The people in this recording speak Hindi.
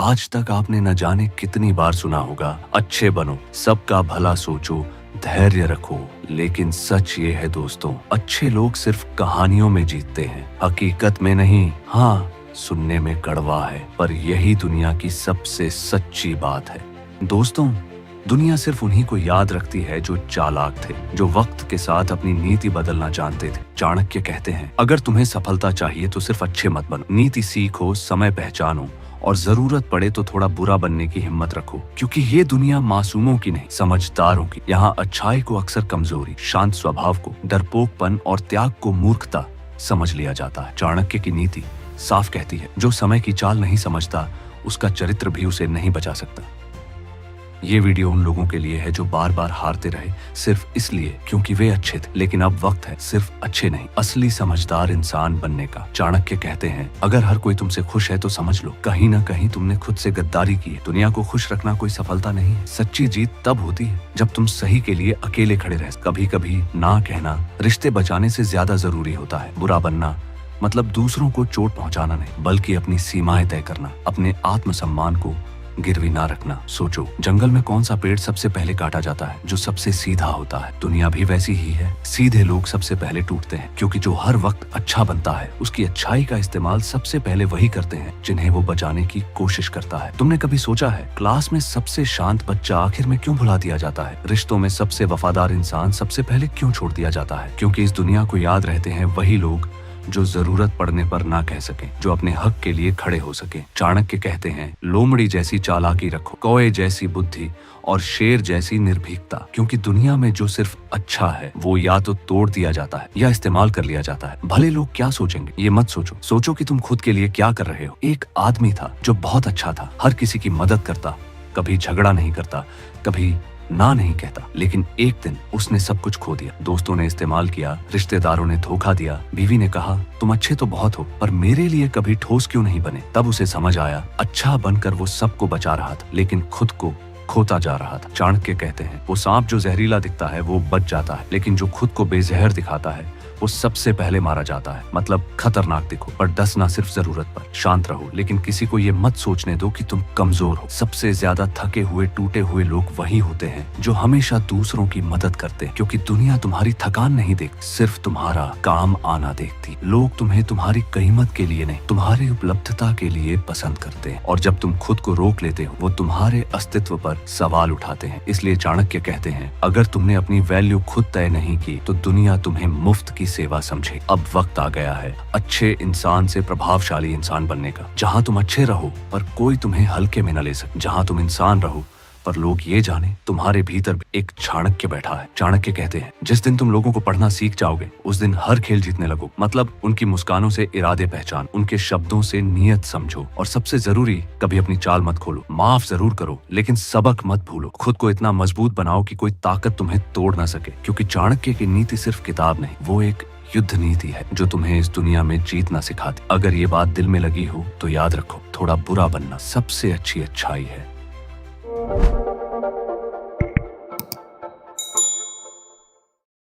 आज तक आपने न जाने कितनी बार सुना होगा, अच्छे बनो, सबका भला सोचो, धैर्य रखो। लेकिन सच ये है दोस्तों, अच्छे लोग सिर्फ कहानियों में जीतते हैं, हकीकत में नहीं। हाँ, सुनने में कड़वा है, पर यही दुनिया की सबसे सच्ची बात है। दोस्तों, दुनिया सिर्फ उन्हीं को याद रखती है जो चालाक थे, जो वक्त के साथ अपनी नीति बदलना जानते थे। चाणक्य कहते हैं, अगर तुम्हें सफलता चाहिए तो सिर्फ अच्छे मत बनो, नीति सीखो, समय पहचानो और जरूरत पड़े तो थोड़ा बुरा बनने की हिम्मत रखो। क्योंकि ये दुनिया मासूमों की नहीं, समझदारों की। यहाँ अच्छाई को अक्सर कमजोरी, शांत स्वभाव को डरपोकपन और त्याग को मूर्खता समझ लिया जाता है। चाणक्य की नीति साफ कहती है, जो समय की चाल नहीं समझता, उसका चरित्र भी उसे नहीं बचा सकता। ये वीडियो उन लोगों के लिए है जो बार बार हारते रहे सिर्फ इसलिए क्योंकि वे अच्छे थे। लेकिन अब वक्त है सिर्फ अच्छे नहीं, असली समझदार इंसान बनने का। चाणक्य कहते हैं, अगर हर कोई तुमसे खुश है तो समझ लो कहीं ना कहीं तुमने खुद से गद्दारी की है। दुनिया को खुश रखना कोई सफलता नहीं है। सच्ची जीत तब होती है जब तुम सही के लिए अकेले खड़े रह। कभी कभी ना कहना रिश्ते बचाने से ज्यादा जरूरी होता है। बुरा बनना मतलब दूसरों को चोट पहुंचाना नहीं, बल्कि अपनी सीमाएं तय करना, अपने आत्मसम्मान को गिरवी ना रखना। सोचो, जंगल में कौन सा पेड़ सबसे पहले काटा जाता है? जो सबसे सीधा होता है। दुनिया भी वैसी ही है, सीधे लोग सबसे पहले टूटते हैं, क्योंकि जो हर वक्त अच्छा बनता है उसकी अच्छाई का इस्तेमाल सबसे पहले वही करते हैं जिन्हें वो बचाने की कोशिश करता है। तुमने कभी सोचा है, क्लास में सबसे शांत बच्चा आखिर में क्यों भुला दिया जाता है? रिश्तों में सबसे वफादार इंसान सबसे पहले क्यों छोड़ दिया जाता है? क्योंकि इस दुनिया को याद रहते हैं वही लोग जो जरूरत पड़ने पर ना कह सके, जो अपने हक के लिए खड़े हो सके। चाणक्य कहते हैं, लोमड़ी जैसी चालाकी रखो, कौए जैसी बुद्धि और शेर जैसी निर्भीकता। क्योंकि दुनिया में जो सिर्फ अच्छा है वो या तो तोड़ दिया जाता है या इस्तेमाल कर लिया जाता है। भले लोग क्या सोचेंगे ये मत सोचो, सोचो कि तुम खुद के लिए क्या कर रहे हो। एक आदमी था जो बहुत अच्छा था, हर किसी की मदद करता, कभी झगड़ा नहीं करता, कभी ना नहीं कहता। लेकिन एक दिन उसने सब कुछ खो दिया। दोस्तों ने इस्तेमाल किया, रिश्तेदारों ने धोखा दिया, बीवी ने कहा तुम अच्छे तो बहुत हो पर मेरे लिए कभी ठोस क्यों नहीं बने। तब उसे समझ आया, अच्छा बनकर वो सबको बचा रहा था लेकिन खुद को खोता जा रहा था। चाणक्य कहते हैं, वो सांप जो जहरीला दिखता है वो बच जाता है, लेकिन जो खुद को बेजहर दिखाता है वो सबसे पहले मारा जाता है। मतलब खतरनाक दिखो पर डसना सिर्फ जरूरत पर। शांत रहो, लेकिन किसी को ये मत सोचने दो कि तुम कमजोर हो। सबसे ज्यादा थके हुए टूटे हुए लोग वही होते हैं जो हमेशा दूसरों की मदद करते हैं। क्योंकि दुनिया तुम्हारी थकान नहीं देखती, सिर्फ तुम्हारा काम आना देखती। लोग तुम्हें तुम्हारी कीमत के लिए नहीं, तुम्हारी उपलब्धता के लिए पसंद करते हैं। और जब तुम खुद को रोक लेते हो वो तुम्हारे अस्तित्व पर सवाल उठाते हैं। इसलिए चाणक्य कहते हैं, अगर तुमने अपनी वैल्यू खुद तय नहीं की तो दुनिया तुम्हें मुफ्त की सेवा समझे। अब वक्त आ गया है अच्छे इंसान से प्रभावशाली इंसान बनने का। जहां तुम अच्छे रहो पर कोई तुम्हें हल्के में न ले सके, जहां तुम इंसान रहो पर लोग ये जाने तुम्हारे भीतर एक चाणक्य बैठा है। चाणक्य कहते हैं, जिस दिन तुम लोगों को पढ़ना सीख जाओगे उस दिन हर खेल जीतने लगो। मतलब उनकी मुस्कानों से इरादे पहचान, उनके शब्दों से नियत समझो और सबसे जरूरी, कभी अपनी चाल मत खोलो। माफ जरूर करो लेकिन सबक मत भूलो। खुद को इतना मजबूत बनाओ कि कोई ताकत तुम्हें तोड़ ना सके। क्योंकि चाणक्य की नीति सिर्फ किताब नहीं, वो एक युद्ध नीति है जो तुम्हें इस दुनिया में जीतना सिखाती। अगर ये बात दिल में लगी हो तो याद रखो, थोड़ा बुरा बनना सबसे अच्छी अच्छाई है।